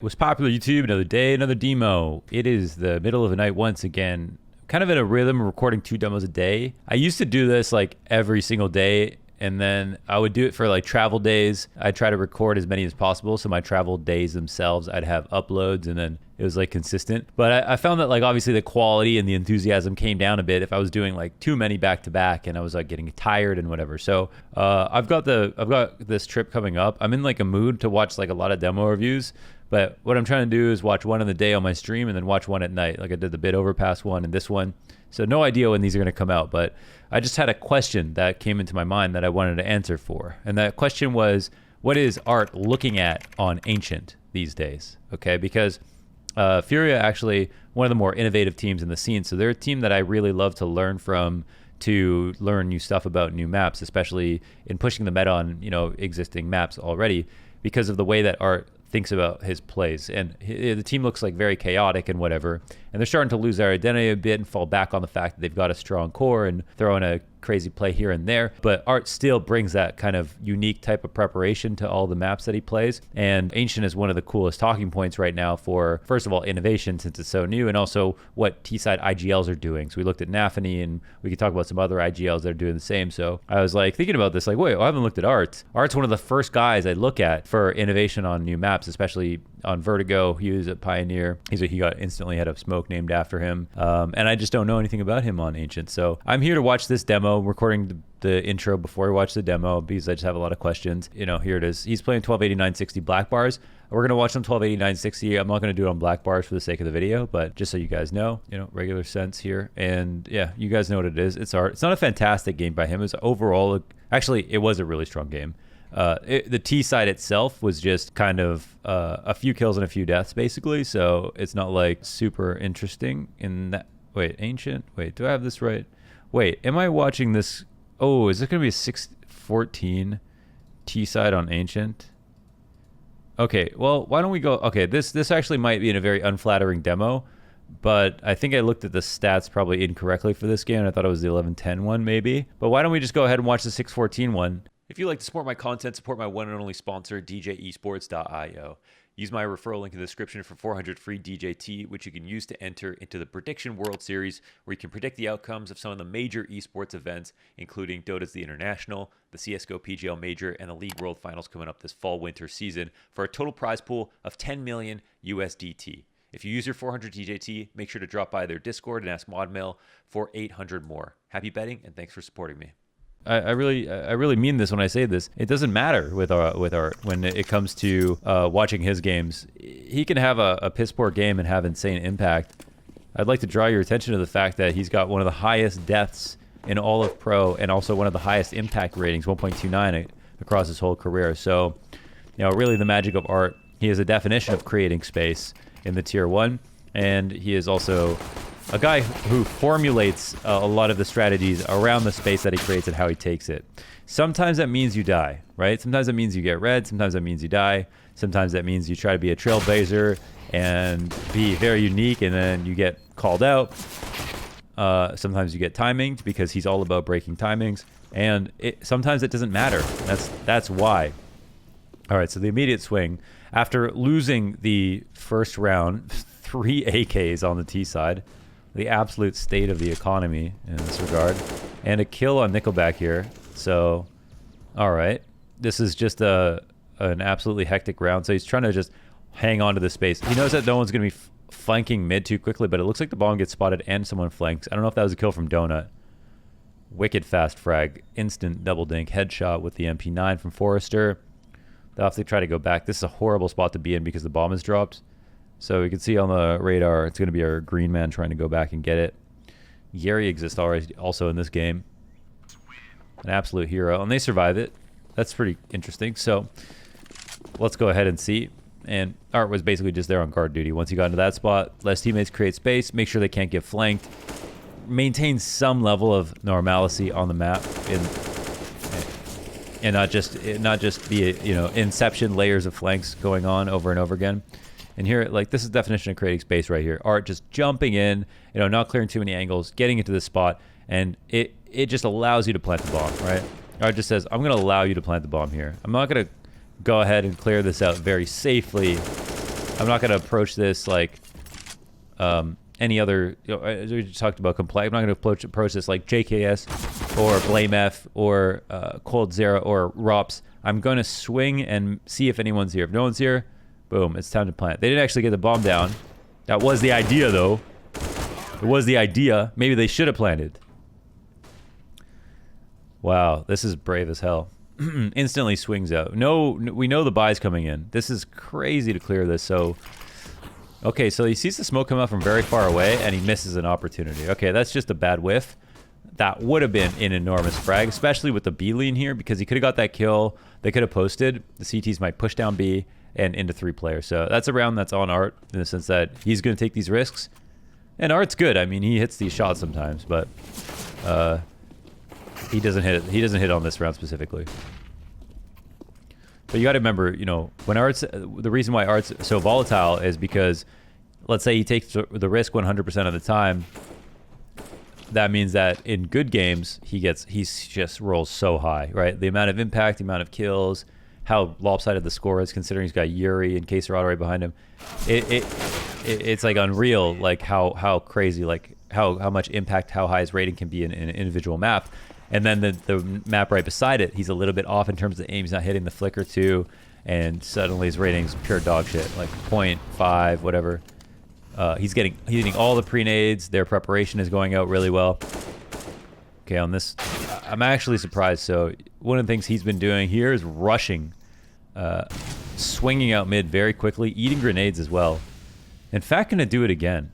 What's popular YouTube? Another day, another demo. It is the middle of the night once again. Kind of in a rhythm of recording 2 demos a day. I used to do this like every single day, and then I would do it for like travel days. I'd try to record as many as possible, so my travel days themselves I'd have uploads, and then it was like consistent. But I found that like obviously the quality and the enthusiasm came down a bit if I was doing like too many back to back, and I was like getting tired and whatever. So I've got this trip coming up. I'm in like a mood to watch like a lot of demo reviews. But what I'm trying to do is watch one in the day on my stream and then watch one at night. Like I did the bit overpass one and this one. So no idea when these are going to come out. But I just had a question that came into my mind that I wanted to answer for. And that question was, what is arT looking at on Ancient these days? Okay, because Furia actually one of the more innovative teams in the scene. So they're a team that I really love to learn from, to learn new stuff about new maps, especially in pushing the meta on, existing maps already, because of the way that arT thinks about his plays. And the team looks like very chaotic and whatever, and they're starting to lose their identity a bit and fall back on the fact that they've got a strong core and throw in a crazy play here and there. But arT still brings that kind of unique type of preparation to all the maps that he plays. And Ancient is one of the coolest talking points right now for, first of all, innovation, since it's so new, and also what T-side IGLs are doing. So we looked at Nafany, and we could talk about some other IGLs that are doing the same. So I was like thinking about this, like, wait, I haven't looked at arT. arT's one of the first guys I look at for innovation on new maps, especially on Vertigo. He was a pioneer. He got instantly had a smoke named after him. And I just don't know anything about him on Ancient. So I'm here to watch this demo. I'm recording the intro before I watch the demo because I just have a lot of questions. Here it is. He's playing 128960 black bars. We're going to watch some 128960. I'm not going to do it on black bars for the sake of the video, but just so you guys know, regular sense here. And yeah, you guys know what it is. It's arT. It's not a fantastic game by him. It's overall, actually, it was a really strong game. The T side itself was just kind of a few kills and a few deaths, basically. So it's not like super interesting in that. Wait, Ancient? Wait, do I have this right? Wait, am I watching this? Oh, is it going to be a 614 T side on Ancient? Okay, well, why don't we go? Okay, this actually might be in a very unflattering demo, but I think I looked at the stats probably incorrectly for this game. I thought it was the 1110 one maybe. But why don't we just go ahead and watch the 614 one? If you'd like to support my content, support my one and only sponsor, DJesports.io. Use my referral link in the description for 400 free DJT, which you can use to enter into the Prediction World Series, where you can predict the outcomes of some of the major esports events, including Dota's The International, the CSGO PGL Major, and the League World Finals coming up this fall-winter season, for a total prize pool of 10 million USDT. If you use your 400 DJT, make sure to drop by their Discord and ask ModMail for 800 more. Happy betting, and thanks for supporting me. I really mean this when I say this. It doesn't matter with arT when it comes to watching his games. He can have a piss poor game and have insane impact. I'd like to draw your attention to the fact that he's got one of the highest deaths in all of pro, and also one of the highest impact ratings, 1.29 across his whole career. So, really the magic of arT. He is a definition of creating space in the tier 1, and he is also a guy who formulates a lot of the strategies around the space that he creates and how he takes it. Sometimes that means you die, right? Sometimes that means you get red. Sometimes that means you die. Sometimes that means you try to be a trailblazer and be very unique, and then you get called out. Sometimes you get timinged because he's all about breaking timings, and sometimes it doesn't matter. That's why. All right, so the immediate swing. After losing the first round, 3 AKs on the T side, the absolute state of the economy in this regard, and a kill on Nickelback here. So, all right, this is just an absolutely hectic round. So he's trying to just hang on to the space. He knows that no one's going to be flanking mid too quickly, but it looks like the bomb gets spotted and someone flanks. I don't know if that was a kill from Donut. Wicked fast frag, instant double dink headshot with the MP9 from Forrester. They'll have to try to go back. This is a horrible spot to be in because the bomb is dropped. So we can see on the radar, it's going to be our green man trying to go back and get it. Yeri exists already also in this game. An absolute hero. And they survive it. That's pretty interesting. So let's go ahead and see. And arT was basically just there on guard duty. Once he got into that spot, let his teammates create space, make sure they can't get flanked, maintain some level of normalcy on the map, and not just be inception layers of flanks going on over and over again. And here, like, this is the definition of creating space right here. arT just jumping in, not clearing too many angles, getting into this spot, and it just allows you to plant the bomb, right? arT just says, I'm going to allow you to plant the bomb here. I'm not going to go ahead and clear this out very safely I'm not going to approach this like any other, we just talked about complex. I'm not going to approach this like JKS or Blame F or Cold Zero or ROPS. I'm going to swing and see if anyone's here. If no one's here, boom, it's time to plant. They didn't actually get the bomb down. That was the idea, though. It was the idea. Maybe they should have planted. Wow, this is brave as hell. Instantly swings out. No, we know the buy's coming in. This is crazy to clear this. So, okay, so he sees the smoke come out from very far away, and he misses an opportunity. Okay, that's just a bad whiff. That would have been an enormous frag, especially with the B lean here, because he could have got that kill. They could have posted. The CTs might push down B and into 3 players. So that's a round that's on arT in the sense that he's going to take these risks. And arT's good. I mean, he hits these shots sometimes, but he doesn't hit it. He doesn't hit on this round specifically. But you got to remember, you know, when arT's, the reason why arT's so volatile is because, let's say he takes the risk 100% of the time. That means that in good games, he just rolls so high, right? The amount of impact, the amount of kills, how lopsided the score is, considering he's got Yuri and Caserado right behind him. It's like unreal, like how crazy, like how much impact, how high his rating can be in an individual map. And then the map right beside it, he's a little bit off in terms of aim. He's not hitting the flicker too, and suddenly his rating's pure dog shit, like 0.5, whatever. He's hitting all the pre-nades. Their preparation is going out really well. Okay, on this, I'm actually surprised. So one of the things he's been doing here is rushing, swinging out mid very quickly, eating grenades as well. In fact, gonna do it again.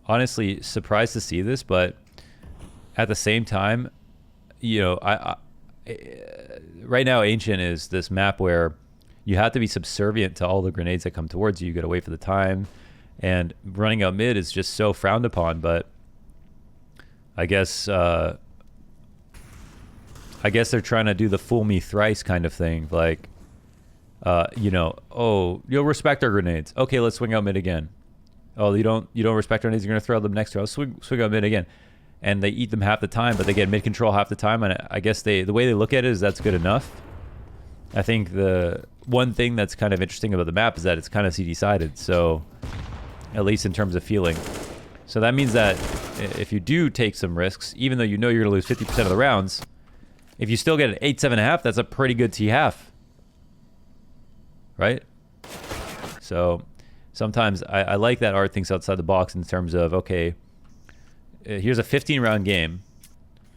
Honestly, surprised to see this, but at the same time, you know, right now Ancient is this map where you have to be subservient to all the grenades that come towards you. You gotta wait for the time. And running out mid is just so frowned upon, but I guess they're trying to do the fool me thrice kind of thing. Like, you know, oh, you'll respect our grenades. Okay, let's swing out mid again. Oh, you don't respect our grenades. You're gonna throw them next round. Swing out mid again, and they eat them half the time, but they get mid control half the time. And I guess the way they look at it is that's good enough. I think the one thing that's kind of interesting about the map is that it's kind of CT-sided. So, at least in terms of feeling. So that means that if you do take some risks, even though you know you're going to lose 50% of the rounds, if you still get an 8-7.5, that's a pretty good T-half. Right? So sometimes I like that arT thinks outside the box in terms of, okay, here's a 15-round game.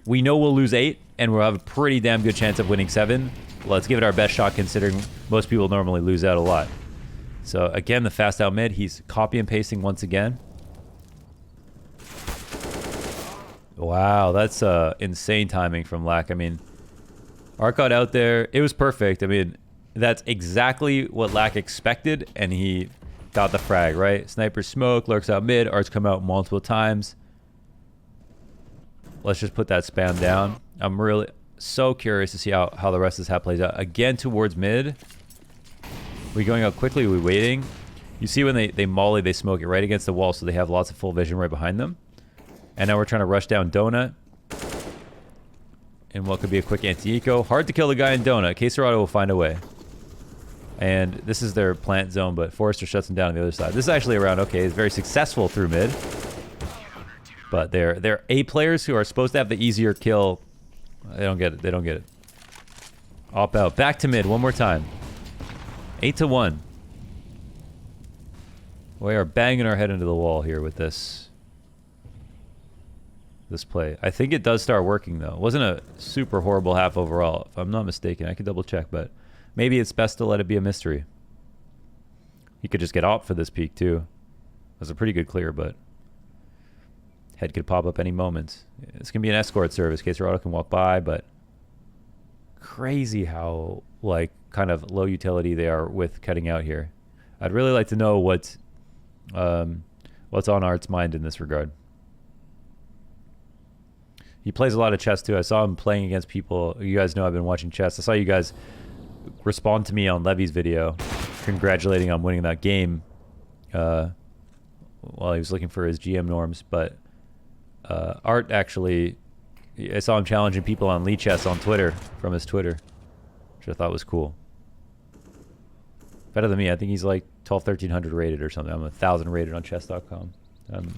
We know we'll lose 8, and we'll have a pretty damn good chance of winning 7. Let's give it our best shot considering most people normally lose out a lot. So again, the fast out mid, he's copy and pasting once again. Wow, that's insane timing from Lack. I mean, arT got out there. It was perfect. I mean, that's exactly what Lack expected, and he got the frag, right? Sniper smoke, lurks out mid, arT's come out multiple times. Let's just put that spam down. I'm really so curious to see how the rest of this hat plays out. Again, towards mid. We going out quickly? Are we waiting? You see when they molly, they smoke it right against the wall, so they have lots of full vision right behind them. And now we're trying to rush down Donut. And what could be a quick anti-eco. Hard to kill the guy in Donut. Caserado will find a way. And this is their plant zone, but Forrester shuts him down on the other side. This is actually a round, okay, it's very successful through mid. But they're A players who are supposed to have the easier kill. They don't get it. They don't get it. Op out. Back to mid one more time. 8-1. We are banging our head into the wall here with this play. I think it does start working though. It wasn't a super horrible half overall, if I'm not mistaken. I could double check, but maybe it's best to let it be a mystery. He could just get op for this peak too. It was a pretty good clear, but head could pop up any moment. It's gonna be an escort service. Caserado can walk by, but crazy how like kind of low utility they are with cutting out here. I'd really like to know what's on arT's mind in this regard. He plays a lot of chess too. I saw him playing against people. You guys know I've been watching chess. I saw you guys respond to me on Levy's video congratulating on winning that game while he was looking for his GM norms. But arT actually, I saw him challenging people on Lee Chess on Twitter from his Twitter, which I thought was cool. Better than me. I think he's like 1300 rated or something. I'm 1000 rated on chess.com. I'm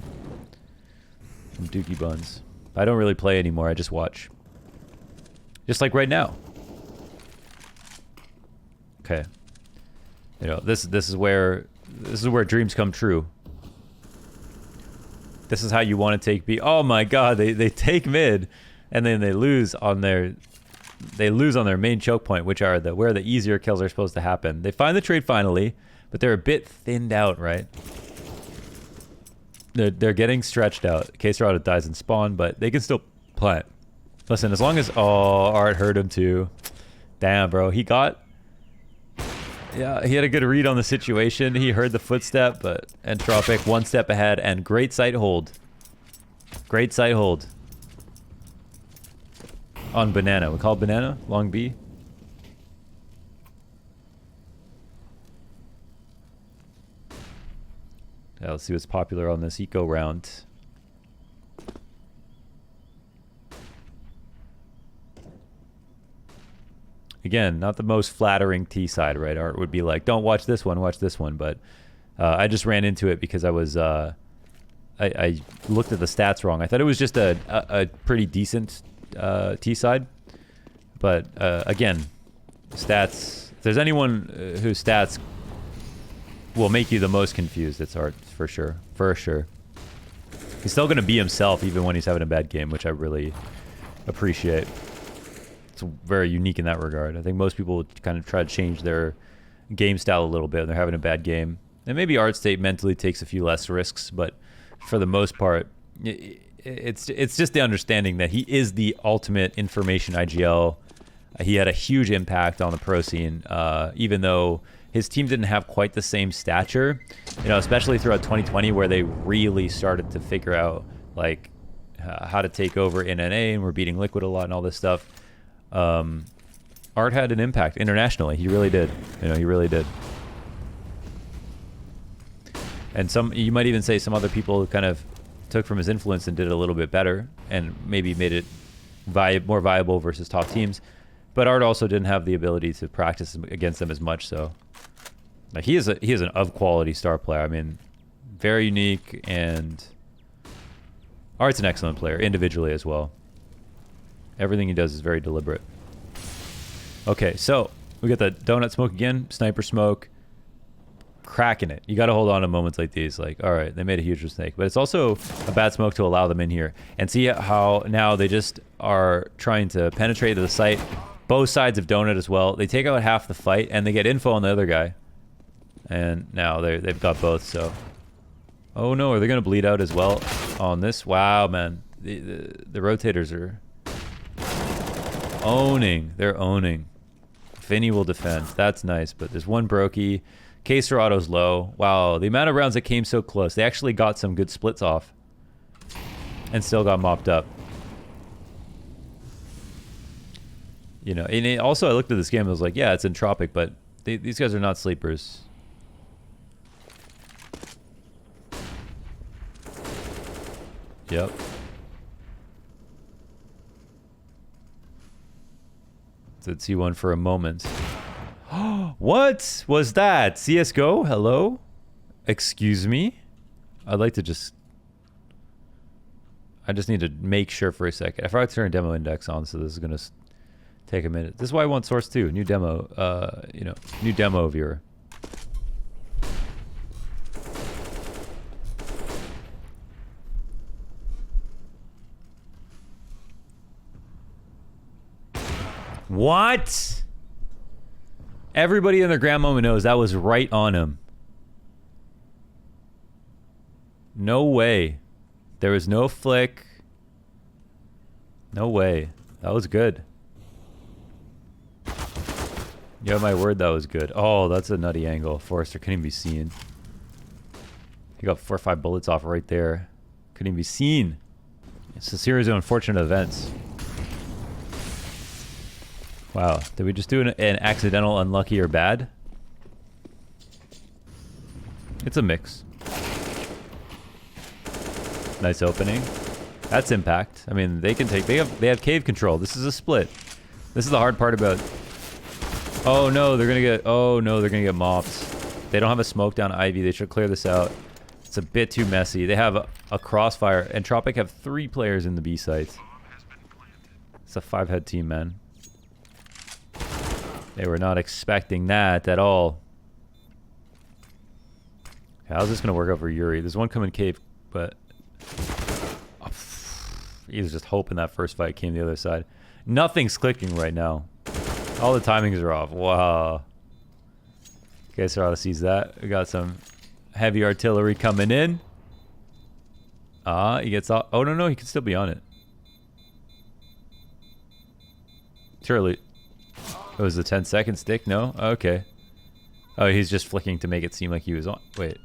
Dookie Buns. I don't really play anymore. I just watch. Just like right now. Okay. You know, this is where dreams come true. This is how you want to take B. Oh my god, they take mid and then they lose on their main choke point, which are where the easier kills are supposed to happen. They find the trade finally, but they're a bit thinned out, right? They're getting stretched out. K-Serrata dies in spawn, but they can still plant. Listen, as long as arT heard him too. Damn, bro, he had a good read on the situation. He heard the footstep, but Entropiq one step ahead and great sight hold. Great sight hold. On banana. We call it banana? Long B? Yeah, let's see what's popular on this eco round. Again, not the most flattering T side, right? arT would be like, don't watch this one, watch this one. But I just ran into it because I was, I looked at the stats wrong. I thought it was just a pretty decent T side. But again, stats, if there's anyone whose stats will make you the most confused, it's arT, for sure. For sure. He's still going to be himself even when he's having a bad game, which I really appreciate. It's very unique in that regard. I think most people kind of try to change their game style a little bit when they're having a bad game. And maybe arT State mentally takes a few less risks, but for the most part, it's just the understanding that he is the ultimate information IGL. He had a huge impact on the pro scene, even though his team didn't have quite the same stature, you know, especially throughout 2020 where they really started to figure out like how to take over in NA and we're beating Liquid a lot and all this stuff. arT had an impact internationally. He really did. You know, he really did. And you might even say some other people kind of took from his influence and did it a little bit better and maybe made it more viable versus top teams. But arT also didn't have the ability to practice against them as much. So like he is an of quality star player. I mean, very unique, and arT's an excellent player individually as well. Everything he does is very deliberate. Okay, so we got the donut smoke again, sniper smoke, cracking it. You got to hold on to moments like these. Like, all right, they made a huge mistake, but it's also a bad smoke to allow them in here. And see how now they just are trying to penetrate the site. Both sides of donut as well. They take out half the fight, and they get info on the other guy. And now they've got both, so... Oh no, are they going to bleed out as well on this? Wow, man. The rotators are... owning. They're owning. Vinny will defend. That's nice, but there's one brokey. K-Serrato's low. Wow, the amount of rounds that came so close. They actually got some good splits off. And still got mopped up. You know, and also I looked at this game and I was like, yeah, it's Entropiq, but these guys are not sleepers. Yep. Did see one for a moment. What was that? CSGO? Hello? Excuse me? I'd like to just... I just need to make sure for a second. I forgot to turn demo index on, so this is going to take a minute. This is why I want source 2. New demo, you know, new demo viewer. What? Everybody in their grandmama knows that was right on him. No way. There was no flick. No way. That was good. You have my word, that was good. Oh, that's a nutty angle. Forrester couldn't even be seen. He got 4 or 5 bullets off right there. Couldn't even be seen. It's a series of unfortunate events. Wow, did we just do an accidental unlucky or bad? It's a mix. Nice opening. That's impact. I mean, they can take. They have cave control. This is a split. This is the hard part about Oh no, they're gonna get. Oh no, they're gonna get mopped. They don't have a smoke down Ivy. They should clear this out. It's a bit too messy. They have a crossfire. Entropiq have 3 players in the B site. It's a 5-head team, man. They were not expecting that at all. How's this gonna work out for Yuri? There's one coming cave, but he was just hoping that first fight came the other side. Nothing's clicking right now. All the timings are off. Wow. Okay, so sees that. We got some heavy artillery coming in. He gets off. Oh, no, he can still be on it. Surely. It was the 10-second stick? No? Okay. Oh, he's just flicking to make it seem like he was on. Wait.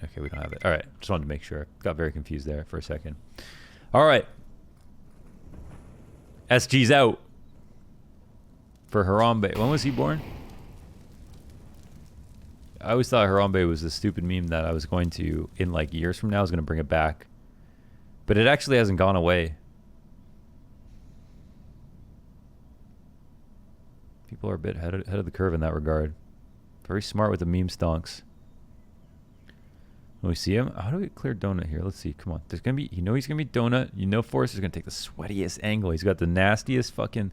Okay, we don't have it. All right. Just wanted to make sure. Got very confused there for a second. All right. SG's out. For Harambe. When was he born? I always thought Harambe was the stupid meme that I was going to, in like years from now, I was going to bring it back. But it actually hasn't gone away. People are a bit ahead of the curve in that regard. Very smart with the meme stonks. When we see him, how do we clear Donut here? Let's see. Come on. There's going to be, you know he's going to be Donut. You know Forrest is going to take the sweatiest angle. He's got the nastiest fucking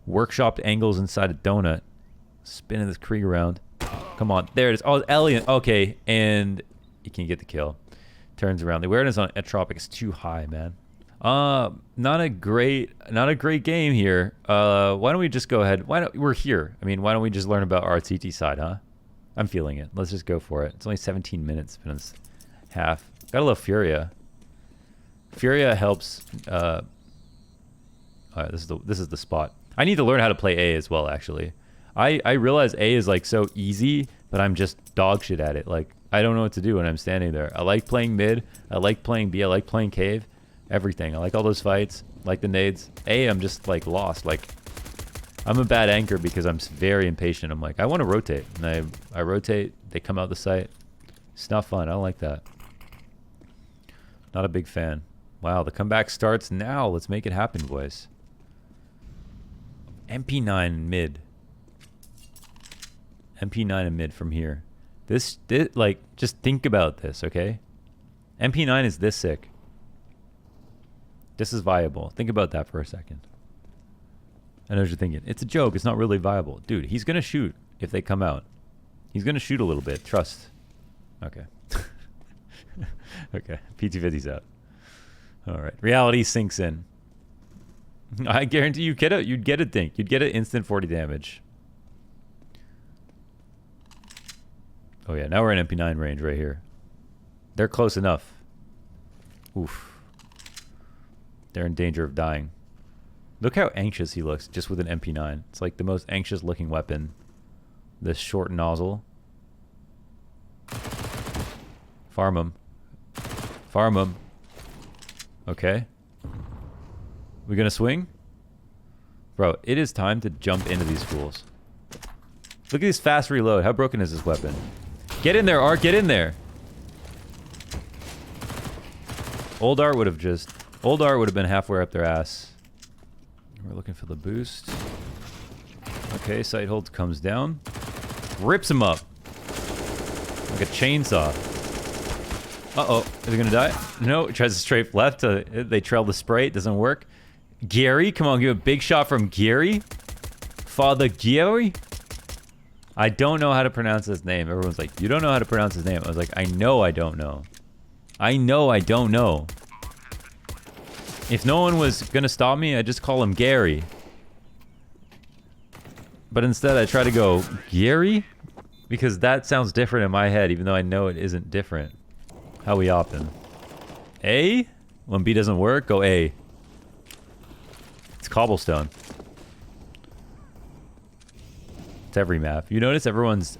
workshopped angles inside a Donut. Spinning this Krieg around. Come on. There it is. Oh, Elliot. Okay. And he can get the kill. Turns around. The awareness on Entropiq is too high, man. Not a great game here. Why don't we just go ahead? We're here. I mean, why don't we just learn about our arT side, huh? I'm feeling it. Let's just go for it. It's only 17 minutes. It's half. Gotta love Furia. Furia helps. All right, this is the spot. I need to learn how to play A as well, actually. I realize A is like so easy, but I'm just dog shit at it. Like, I don't know what to do when I'm standing there. I like playing mid. I like playing B. I like playing cave. Everything. I like all those fights. I like the nades. A, I'm just like lost. Like, I'm a bad anchor because I'm very impatient. I'm like, I want to rotate. And I rotate. They come out the site. It's not fun. I don't like that. Not a big fan. Wow, the comeback starts now. Let's make it happen, boys. MP9 mid. MP9 and mid from here. This, like, just think about this, okay? MP9 is this sick. This is viable. Think about that for a second. I know what you're thinking. It's a joke. It's not really viable. Dude, he's going to shoot if they come out. He's going to shoot a little bit. Trust. Okay. Okay. PT50's out. All right. Reality sinks in. I guarantee you'd get a dink. You'd get an instant 40 damage. Oh, yeah. Now we're in MP9 range right here. They're close enough. Oof. They're in danger of dying. Look how anxious he looks just with an MP9. It's like the most anxious looking weapon. This short nozzle. Farm him. Farm him. Okay. We gonna swing? Bro, it is time to jump into these fools. Look at this fast reload. How broken is this weapon? Get in there, arT. Get in there. Old arT would have been halfway up their ass. We're looking for the boost. Okay, sight hold comes down. Rips him up. Like a chainsaw. Uh-oh. Is he gonna die? No, tries to strafe left. They trail the spray. It doesn't work. Gary, come on, give a big shot from Gary. Father Gary? I don't know how to pronounce his name. Everyone's like, you don't know how to pronounce his name. I was like, I know I don't know. I know I don't know. If no one was gonna stop me, I'd just call him Gary. But instead I try to go, Gary? Because that sounds different in my head, even though I know it isn't different. How we open? A? When B doesn't work, go A. It's cobblestone. It's every map. You notice everyone's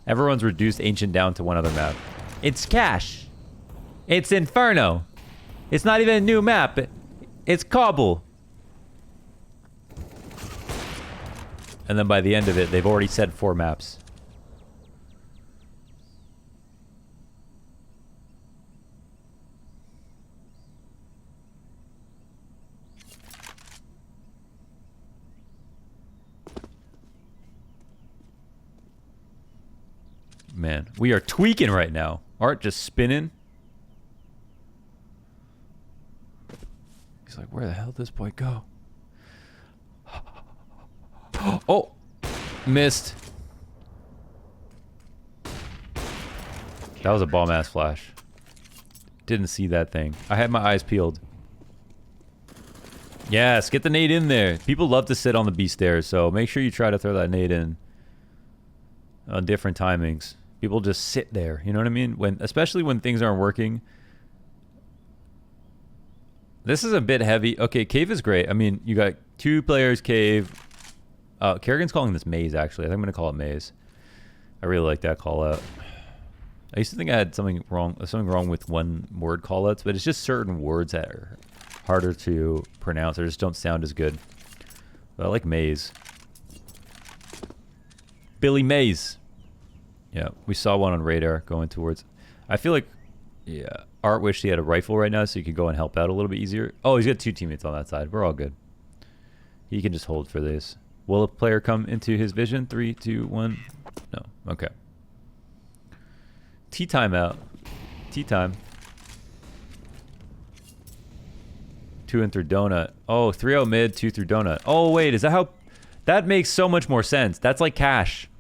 reduced Ancient down to one other map. It's Cash. It's Inferno. It's not even a new map. It's Cobble. And then by the end of it, they've already said 4 maps. man. We are tweaking right now. Art just spinning. He's like, where the hell did this boy go? Oh, missed. That was a bomb ass flash. Didn't see that thing. I had my eyes peeled. Yes, get the nade in there. People love to sit on the B stairs, so make sure you try to throw that nade in on different timings. People just sit there, you know what I mean? Especially when things aren't working. This is a bit heavy. Okay, cave is great. I mean, you got 2 players cave. Kerrigan's calling this maze, actually. I think I'm going to call it maze. I really like that call out. I used to think I had something wrong with one word call outs, but it's just certain words that are harder to pronounce or just don't sound as good. But I like maze. Billy Mays. Yeah, we saw one on radar going towards. I feel like, yeah, Art wished he had a rifle right now so he could go and help out a little bit easier. Oh, he's got 2 teammates on that side. We're all good. He can just hold for this. Will a player come into his vision? 3, 2, 1. No. Okay. Tea time out. Tea time. 2 in through donut. Oh, 3-0 mid, 2 through donut. Oh, wait, is that how... That makes so much more sense. That's like cash.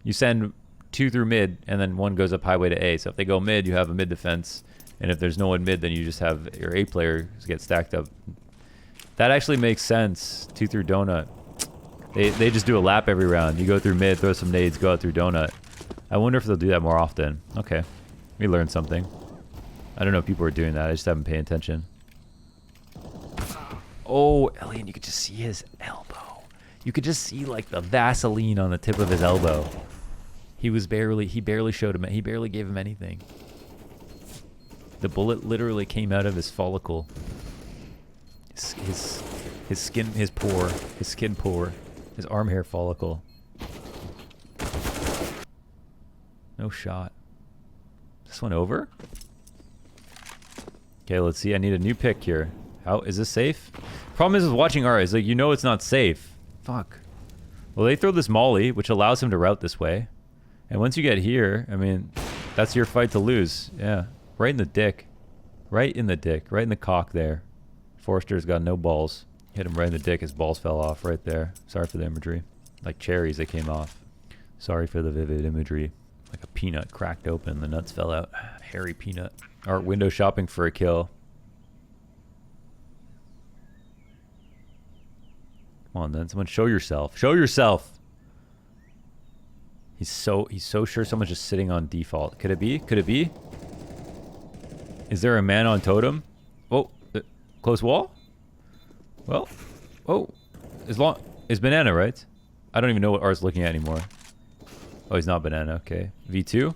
You send 2 through mid, and then 1 goes up highway to A. So if they go mid, you have a mid defense. And if there's no one mid, then you just have your A players get stacked up. That actually makes sense. 2 through donut. They just do a lap every round. You go through mid, throw some nades, go out through donut. I wonder if they'll do that more often. Okay. We learned something. I don't know if people are doing that. I just haven't paid attention. Oh, Elian, you could just see his elbow. You could just see like the Vaseline on the tip of his elbow. He barely showed him, he barely gave him anything. The bullet literally came out of his follicle. His skin pore, his arm hair follicle. No shot. This one over? Okay, let's see. I need a new pick here. How is this safe? Problem is with watching art is like you know it's not safe. Fuck. Well, they throw this molly, which allows him to route this way. And once you get here, I mean, that's your fight to lose. Yeah. Right in the dick. Right in the dick. Right in the cock there. Forrester's got no balls. Hit him right in the dick. His balls fell off right there. Sorry for the imagery. Like cherries that came off. Sorry for the vivid imagery. Like a peanut cracked open. The nuts fell out. Hairy peanut. Art window shopping for a kill. Come on then. Someone show yourself. Show yourself. He's so sure someone's just sitting on default. Could it be? Could it be? Is there a man on totem? Oh, close wall? Well, oh, is banana, right? I don't even know what Art's looking at anymore. Oh, he's not banana. Okay. V2.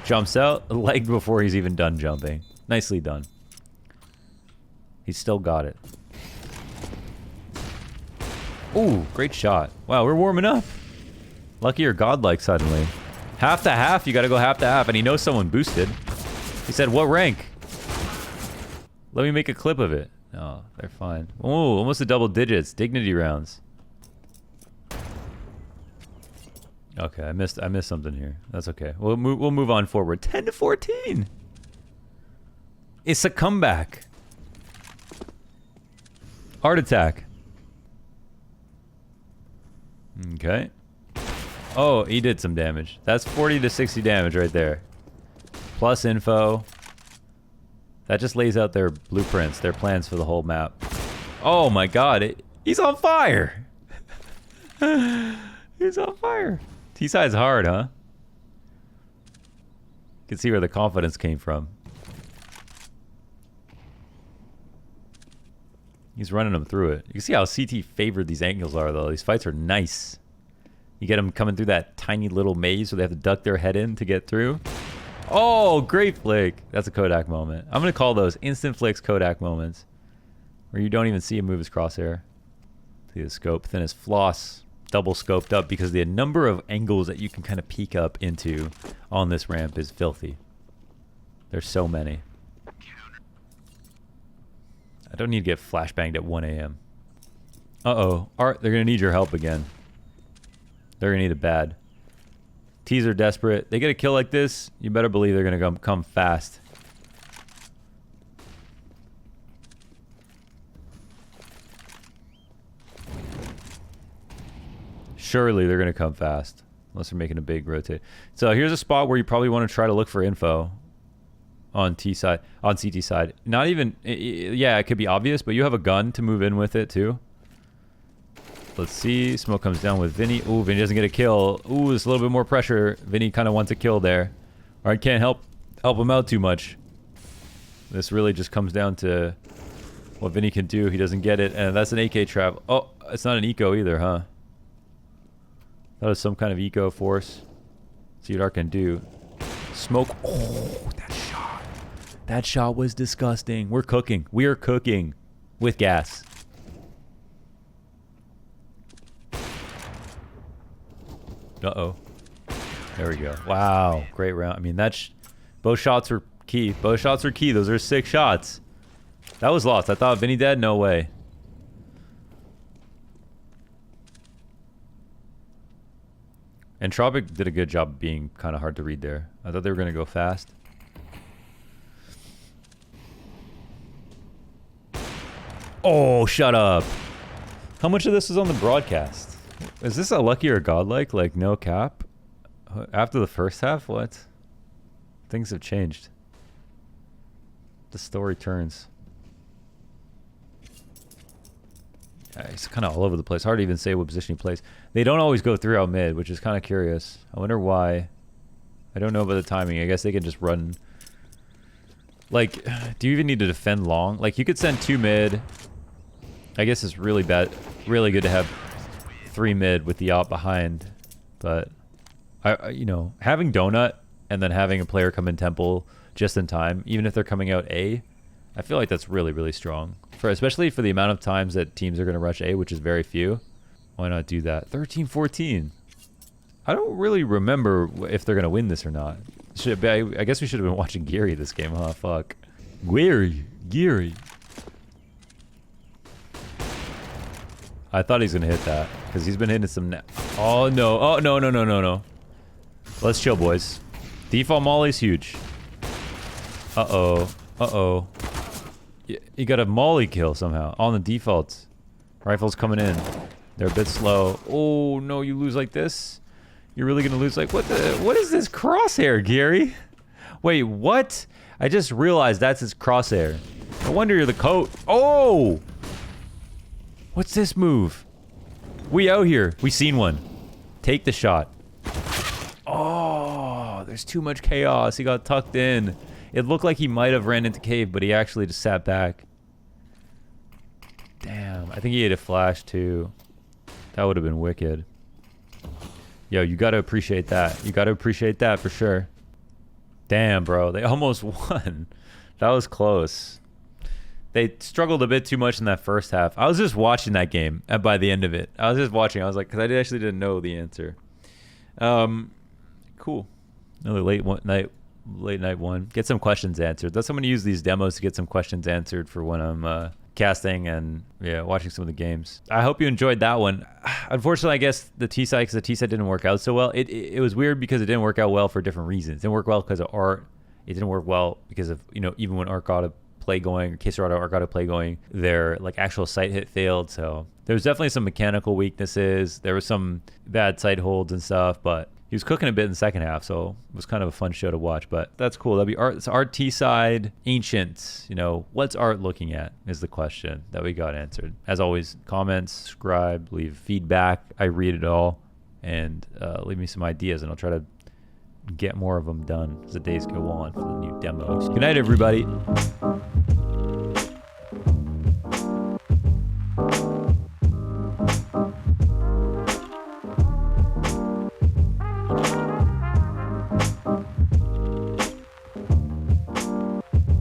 Jumps out. Legged before he's even done jumping. Nicely done. He's still got it. Ooh, great shot. Wow, we're warming up. Lucky or godlike suddenly. Half to half. You got to go half to half. And he knows someone boosted. He said, what rank? Let me make a clip of it. No, they're fine. Oh, almost the double digits. Dignity rounds. Okay, I missed something here. That's okay. We'll move on forward. 10-14. It's a comeback. Heart attack. Okay. Oh, he did some damage. That's 40 to 60 damage right there. Plus info. That just lays out their blueprints, their plans for the whole map. Oh my god, he's on fire! He's on fire. T-side's hard, huh? You can see where the confidence came from. He's running them through it. You can see how CT favored these angles are, though. These fights are nice. You get them coming through that tiny little maze where they have to duck their head in to get through. Oh, great flick. That's a Kodak moment. I'm going to call those instant flicks Kodak moments. Where you don't even see him move his crosshair. See the scope. Thin as floss. Double scoped up because the number of angles that you can kind of peek up into on this ramp is filthy. There's so many. I don't need to get flashbanged at 1 a.m. Uh-oh. Art, they're going to need your help again. They're going to need it bad. T's are desperate. They get a kill like this, you better believe they're going to come fast. Surely they're going to come fast. Unless they're making a big rotate. So here's a spot where you probably want to try to look for info. On T side, on CT side. Not even, yeah, it could be obvious, but you have a gun to move in with it too. Let's see. Smoke comes down with Vinny. Ooh, Vinny doesn't get a kill. Ooh, there's a little bit more pressure. Vinny kind of wants a kill there. Or I can't help him out too much. This really just comes down to what Vinny can do. He doesn't get it, and that's an AK trap. Oh, it's not an eco either, huh? That was some kind of eco force. See what arT can do. Smoke. Oh, that shot. That shot was disgusting. We're cooking. We are cooking with gas. Uh-oh. There we go. Wow. Great round. I mean, both shots were key. Both shots were key. Those are 6 shots. That was lost. I thought Vinny dead. No way. Entropiq did a good job of being kind of hard to read there. I thought they were going to go fast. Oh, shut up. How much of this is on the broadcast? Is this a lucky or godlike? Like, no cap? After the first half? What? Things have changed. The story turns. Yeah, it's kind of all over the place. Hard to even say what position he plays. They don't always go through out mid, which is kind of curious. I wonder why. I don't know about the timing. I guess they can just run. Like, do you even need to defend long? Like, you could send 2 mid. I guess it's really bad. Really good to have 3 mid with the op behind. But, you know, having donut and then having a player come in temple just in time, even if they're coming out A, I feel like that's really, really strong. Especially for the amount of times that teams are going to rush A, which is very few. Why not do that? 13-14. I don't really remember if they're going to win this or not. I guess we should have been watching Geary this game, huh? Fuck. Geary. I thought he's going to hit that. Because he's been hitting some... Oh, no. Oh, no. Let's chill, boys. Default Molly's huge. Uh-oh. You got a Molly kill somehow. On the defaults. Rifles coming in. They're a bit slow. Oh, no, you lose like this? You're really going to lose like... What is this crosshair, Geary? Wait, what? I just realized that's his crosshair. No wonder you're the coat. Oh! What's this move? We out here. We seen one. Take the shot. Oh, there's too much chaos. He got tucked in. It looked like he might have ran into cave, but he actually just sat back. Damn, I think he ate a flash too. That would have been wicked. Yo, you gotta appreciate that. You gotta appreciate that for sure. Damn, bro, they almost won. That was close. They struggled a bit too much in that first half. I was just watching that game by the end of it. I was just watching. I was like, because I actually didn't know the answer. Cool. Another late night one. Get some questions answered. That's I'm going to use these demos to get some questions answered for when I'm casting and watching some of the games. I hope you enjoyed that one. Unfortunately, I guess the T-side, because the T-side didn't work out so well. It was weird because it didn't work out well for different reasons. It didn't work well because of arT. It didn't work well because of, you know, even when arT got a play going, or K-Serrado arT got a play going, their like actual sight hit failed. So there was definitely some mechanical weaknesses. There was some bad sight holds and stuff, but he was cooking a bit in the second half, so it was kind of a fun show to watch. But that's cool. That'd be arT. It's arT T-side, ancient. You know, what's arT looking at is the question that we got answered. As always, comments, subscribe, leave feedback. I read it all, and leave me some ideas, and I'll try to get more of them done as the days go on for the new demos. Good night, everybody.